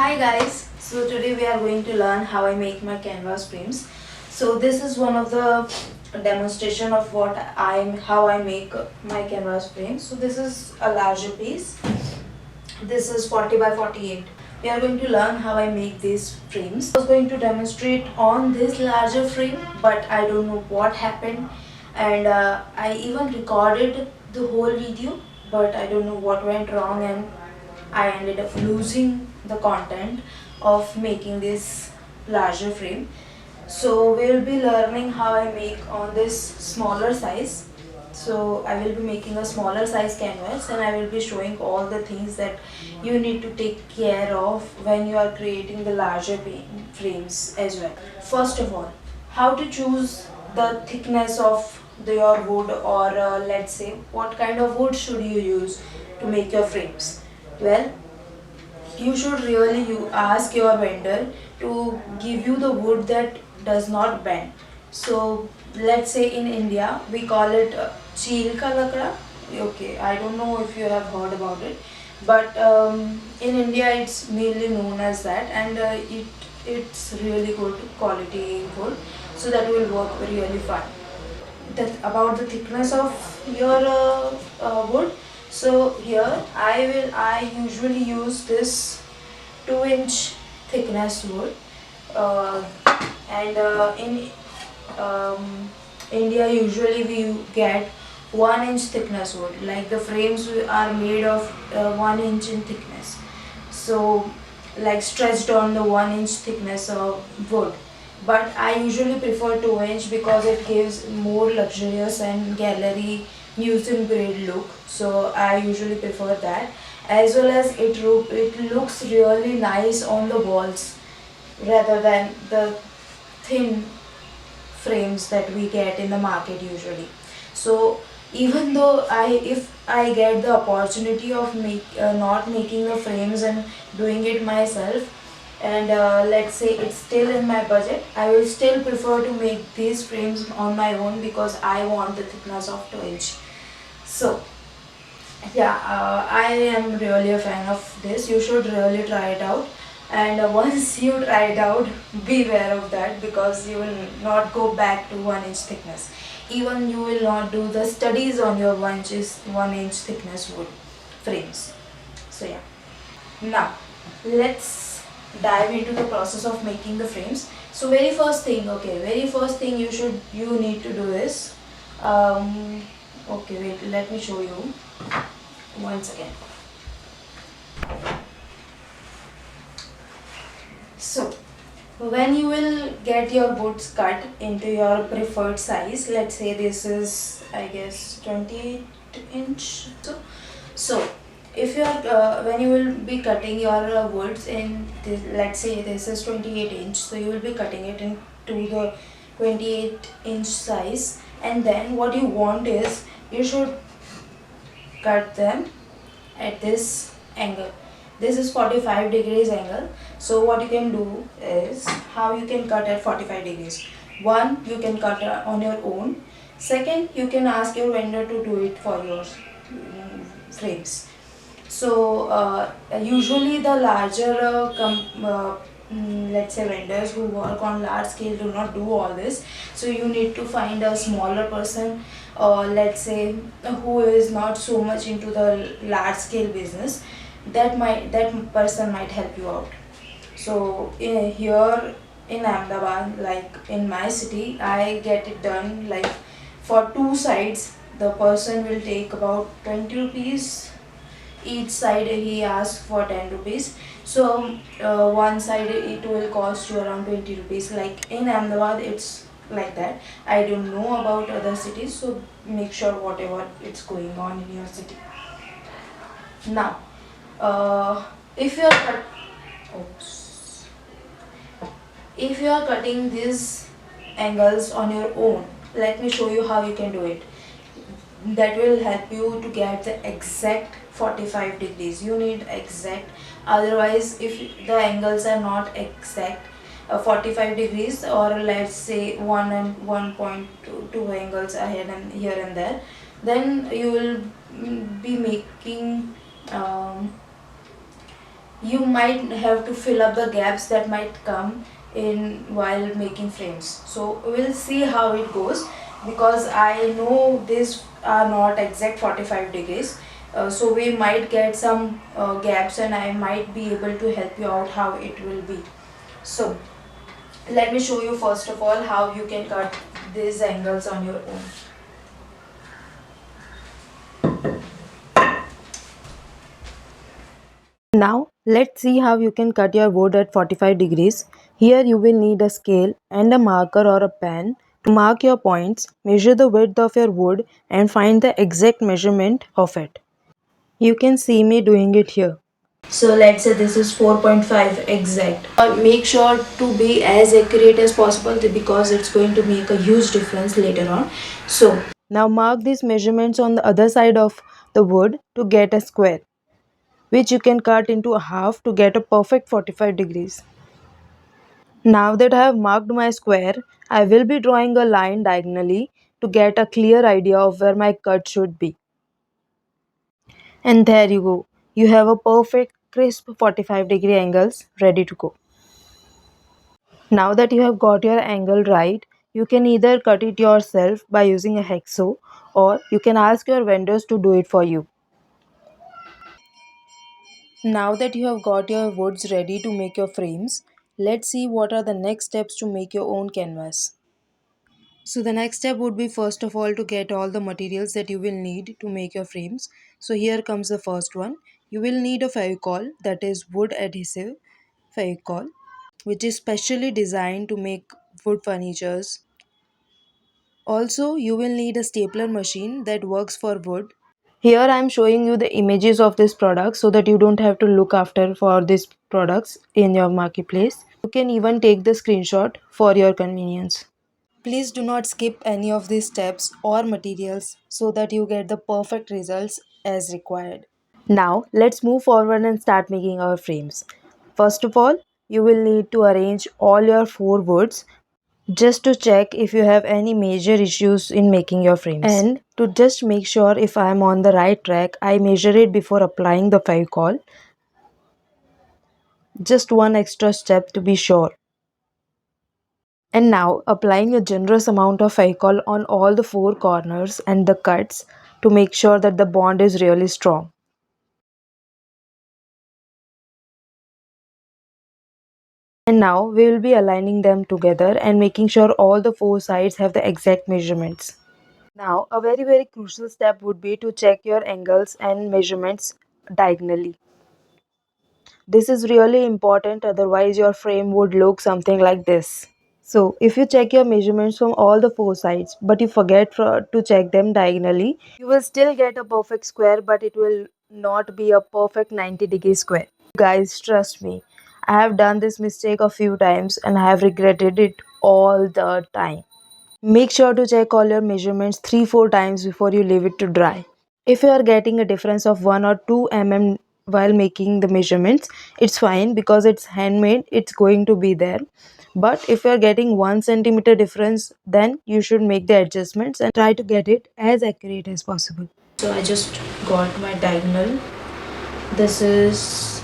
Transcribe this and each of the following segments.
Hi guys, so today we are going to learn how I make my canvas frames. So this is one of the demonstration of how I make my canvas frames. So this is a larger piece. This is 40 by 48. We are going to learn how I make these frames. I was going to demonstrate on this larger frame, but I don't know what happened, and I even recorded the whole video, but I don't know what went wrong, and I ended up losing the content of making this larger frame. So we will be learning how I make on this smaller size. So I will be making a smaller size canvas, and I will be showing all the things that you need to take care of when you are creating the larger frames as well. First of all, how to choose the thickness of your wood, or let's say what kind of wood should you use to make your frames. Well, you should really ask your vendor to give you the wood that does not bend. So let's say in India we call it cheel ka lakda. Okay, I don't know if you have heard about it, but in India it's mainly known as that, and it's really good quality wood, so that will work really fine. About the thickness of your wood. So here I usually use this 2-inch thickness wood, uh, and in um, India usually we get 1-inch thickness wood. Like the frames are made of 1 inch in thickness. So like stretched on the 1-inch thickness of wood. But I usually prefer 2-inch because it gives more luxurious and gallery museum grade look. So I usually prefer that, as well as it looks really nice on the walls rather than the thin frames that we get in the market usually. So even though if I get the opportunity of not making the frames and doing it myself, and let's say it's still in my budget, I will still prefer to make these frames on my own because I want the thickness of 2-inch. So yeah, I am really a fan of this. You should really try it out, and once you try it out, beware of that, because you will not go back to 1-inch thickness. Even you will not do the studies on your 1-inch thickness wood frames. So yeah, now let's dive into the process of making the frames. So very first thing you need to do is, okay, wait, let me show you once again. So when you will get your boots cut into your preferred size, let's say this is, I guess, 28-inch. So if you are when you will be cutting your woods in this, let's say this is 28-inch, so you will be cutting it into the 28-inch size, and then what you want is you should cut them at this angle. This is 45 degrees angle. So what you can do is, how you can cut at 45 degrees. One, you can cut on your own. Second, you can ask your vendor to do it for your frames. So usually the larger let's say vendors who work on large scale do not do all this. So you need to find a smaller person, let's say who is not so much into the large scale business. That person might help you out. So here in Ahmedabad, like in my city, I get it done like for two sides. The person will take about 20 rupees each side. He asks for 10 rupees. So one side it will cost you around 20 rupees. Like in Ahmedabad it's like that. I don't know about other cities, so make sure whatever it's going on in your city. Now if you are oops, if you are cutting these angles on your own, let me show you how you can do it. That will help you to get the exact 45 degrees. You need exact, otherwise if the angles are not exact 45 degrees, or let's say 1 and 1.2 angles ahead and here and there, then you will be making you might have to fill up the gaps that might come in while making frames. So we'll see how it goes, because I know these are not exact 45 degrees. So we might get some gaps, and I might be able to help you out how it will be. So let me show you first of all how you can cut these angles on your own. Now let's see how you can cut your wood at 45 degrees. Here you will need a scale and a marker or a pen to mark your points, measure the width of your wood and find the exact measurement of it. You can see me doing it here. So let's say this is 4.5 exact. Make sure to be as accurate as possible, because it's going to make a huge difference later on. So Now mark these measurements on the other side of the wood to get a square, which you can cut into a half to get a perfect 45 degrees. Now that I have marked my square, I will be drawing a line diagonally to get a clear idea of where my cut should be. And there you go. You have a perfect crisp 45-degree angles ready to go. Now that you have got your angle right, you can either cut it yourself by using a hacksaw, or you can ask your vendors to do it for you. Now that you have got your woods ready to make your frames, let's see what are the next steps to make your own canvas. So the next step would be, first of all, to get all the materials that you will need to make your frames. So here comes the first one. You will need a Fevicol, that is wood adhesive Fevicol, which is specially designed to make wood furnitures. Also, you will need a stapler machine that works for wood. Here I am showing you the images of this product so that you don't have to look after for these products in your marketplace. You can even take the screenshot for your convenience. Please do not skip any of these steps or materials so that you get the perfect results as required. Now let's move forward and start making our frames. First of all, you will need to arrange all your four woods just to check if you have any major issues in making your frames. And to just make sure if I am on the right track, I measure it before applying the Fevicol. Just one extra step to be sure. And now applying a generous amount of Fevicol on all the four corners and the cuts to make sure that the bond is really strong. And now we will be aligning them together and making sure all the four sides have the exact measurements. Now a very crucial step would be to check your angles and measurements diagonally. This is really important, otherwise your frame would look something like this. So if you check your measurements from all the four sides but you forget to check them diagonally, you will still get a perfect square, but it will not be a perfect 90-degree square. Guys, trust me, I have done this mistake a few times and I have regretted it all the time. Make sure to check all your measurements 3-4 times before you leave it to dry. If you are getting a difference of 1 or 2 mm while making the measurements, it's fine because it's handmade, it's going to be there. But if you are getting 1 centimeter difference, then you should make the adjustments and try to get it as accurate as possible. So I just got my diagonal. This is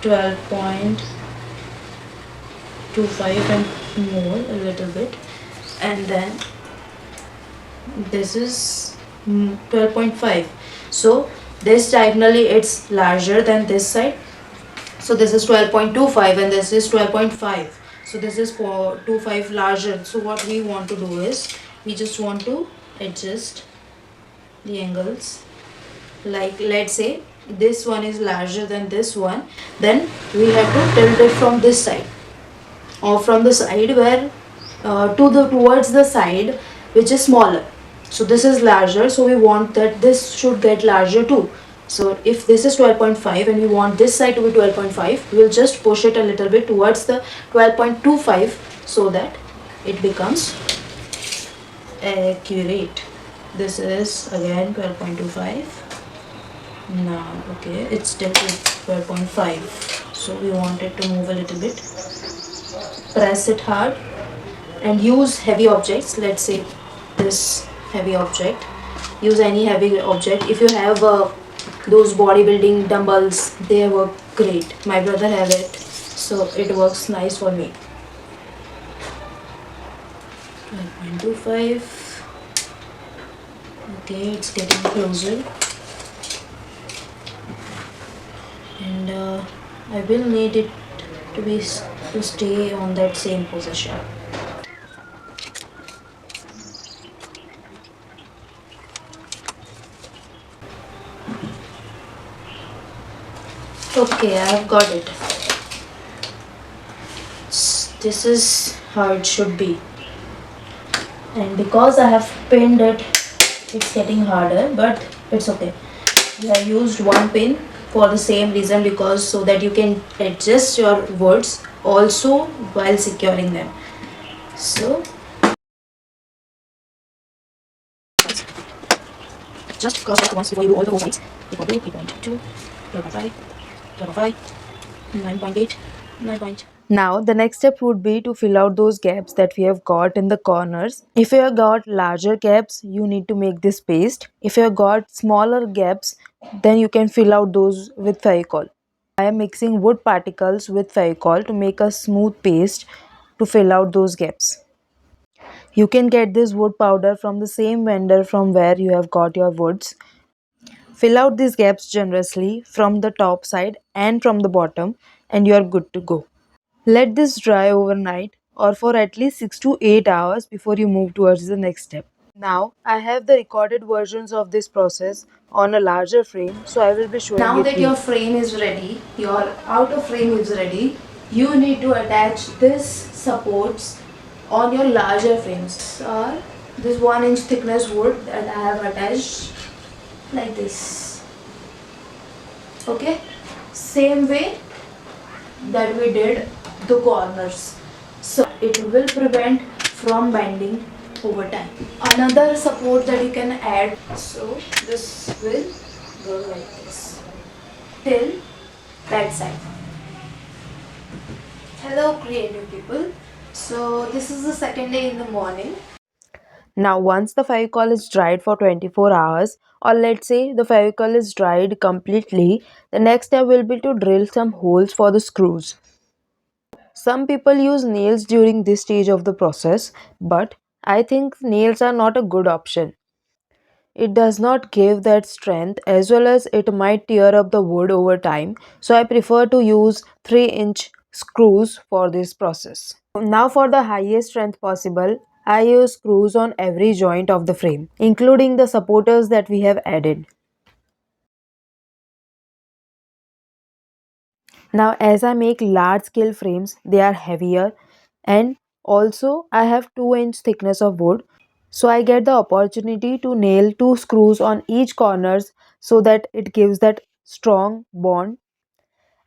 12.25 and more a little bit, and then this is 12.5. So this diagonally it's larger than this side. So this is 12.25 and this is 12.5. So this is 4.25 larger. So what we want to do is we just want to adjust the angles. Like let's say this one is larger than this one, then we have to tilt it from this side, or from the side where towards the side which is smaller. So this is larger, so we want that this should get larger too. So if this is 12.5 and we want this side to be 12.5, we will just push it a little bit towards the 12.25 so that it becomes accurate. This is again 12.25. Now okay, it's still 12.5, so we want it to move a little bit. Press it hard and use heavy objects. Let's say this heavy object. Use any heavy object. If you have those bodybuilding dumbbells, they work great. My brother have it, so it works nice for me. 12.25. Okay, it's getting closer, and I will need it to stay on that same position. Okay, I have got it. This is how it should be. And because I have pinned it, it's getting harder, but it's okay. I used one pin for the same reason, because so that you can adjust your words also while securing them. So just cross out once before you do all the whole sides. 8.2, 8.2, 12.5, 12.5, 9.8, 9. Now, the next step would be to fill out those gaps that we have got in the corners. If you have got larger gaps, you need to make this paste. If you have got smaller gaps, then you can fill out those with Fevicol. I am mixing wood particles with Fevicol to make a smooth paste to fill out those gaps. You can get this wood powder from the same vendor from where you have got your woods. Fill out these gaps generously from the top side and from the bottom, and you are good to go. Let this dry overnight or for at least 6 to 8 hours before you move towards the next step. Now, I have the recorded versions of this process on a larger frame, so I will be showing Now it that to you. your frame is ready, your outer frame is ready, you need to attach this supports on your larger frames. Or this 1 inch thickness wood that I have attached like this. Okay, same way that we did the corners, so it will prevent from bending over time. Another support that you can add, so this will go like this till that side. Hello creative people, so this is the second day in the morning. Now, once the Fevicol is dried for 24 hours, or let's say the Fevicol is dried completely, the next step will be to drill some holes for the screws. Some people use nails during this stage of the process, but I think nails are not a good option. It does not give that strength, as well as it might tear up the wood over time, so I prefer to use 3-inch screws for this process. Now, for the highest strength possible, I use screws on every joint of the frame, including the supporters that we have added. Now, as I make large scale frames, they are heavier, and also I have 2-inch thickness of wood, so I get the opportunity to nail 2 screws on each corners so that it gives that strong bond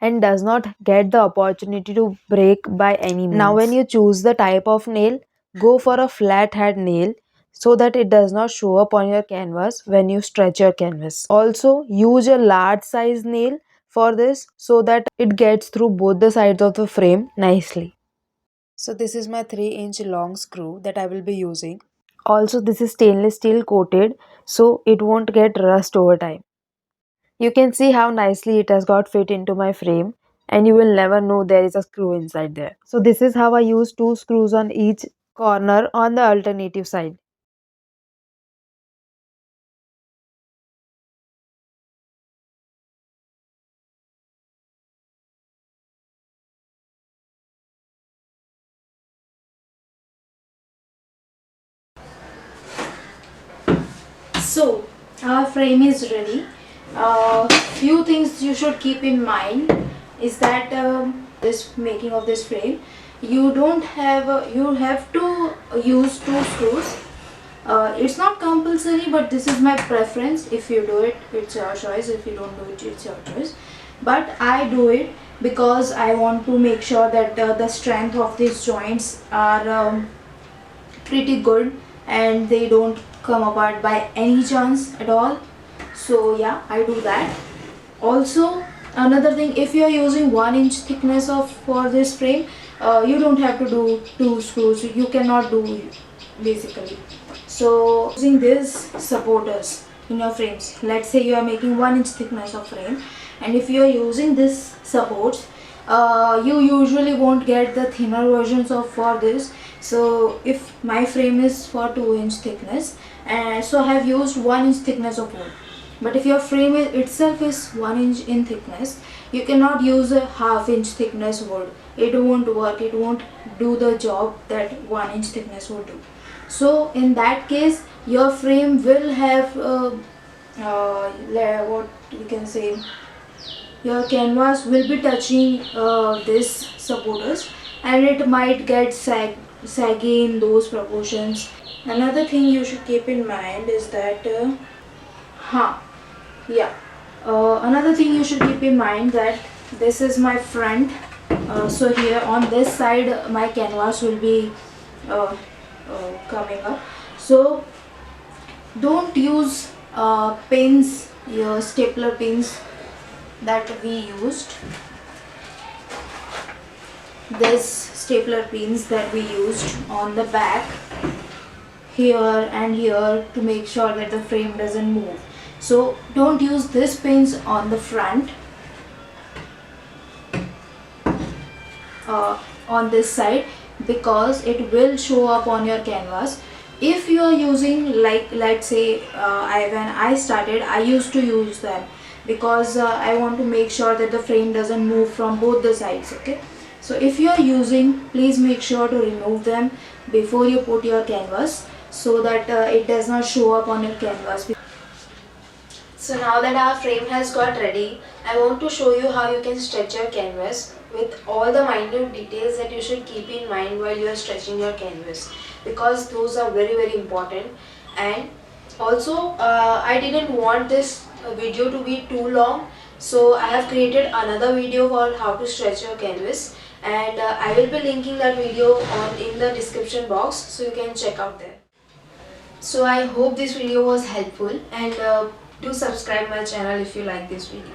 and does not get the opportunity to break by any means. Now, when you choose the type of nail, go for a flat head nail so that it does not show up on your canvas when you stretch your canvas. Also, use a large size nail for this so that it gets through both the sides of the frame nicely. So this is my 3-inch long screw that I will be using. Also, this is stainless steel coated, so it won't get rust over time. You can see how nicely it has got fit into my frame, and you will never know there is a screw inside there. So this is how I use 2 screws on each corner on the alternative side. So our frame is ready. Few things you should keep in mind is that this making of this frame, you don't have you have to use 2 screws. It's not compulsory, but this is my preference. If you do it, it's your choice. If you don't do it, it's your choice. But I do it because I want to make sure that the strength of these joints are pretty good and they don't come apart by any chance at all. So yeah, I do that. Also, another thing, if you are using 1 inch thickness of for this frame, you don't have to do 2 screws. You cannot do basically. So using these supporters in your frames, let's say you are making 1 inch thickness of frame, and if you are using this supports, you usually won't get the thinner versions of for this. So if my frame is for 2-inch thickness, and so I have used 1-inch thickness of wood. But if your frame itself is 1 inch in thickness, you cannot use a half-inch thickness wood. It won't work. It won't do the job that 1-inch thickness would do. So in that case, your frame will have what we can say, your canvas will be touching this supporters, and it might get saggy in those proportions. Another thing you should keep in mind is that huh yeah another thing you should keep in mind that this is my front. So here on this side my canvas will be coming up. So don't use pins, your stapler pins that we used, this stapler pins that we used on the back here and here to make sure that the frame doesn't move. So don't use this pins on the front, on this side, because it will show up on your canvas. If you are using, like let's say when I started, I used to use them because I want to make sure that the frame doesn't move from both the sides. Okay, so if you are using, please make sure to remove them before you put your canvas, so that it does not show up on your canvas. So now that our frame has got ready, I want to show you how you can stretch your canvas with all the minute details that you should keep in mind while you are stretching your canvas, because those are very important. And also I didn't want this video to be too long, so I have created another video for how to stretch your canvas, and I will be linking that video in the description box, so you can check out there. So I hope this video was helpful, and do subscribe my channel if you like this video.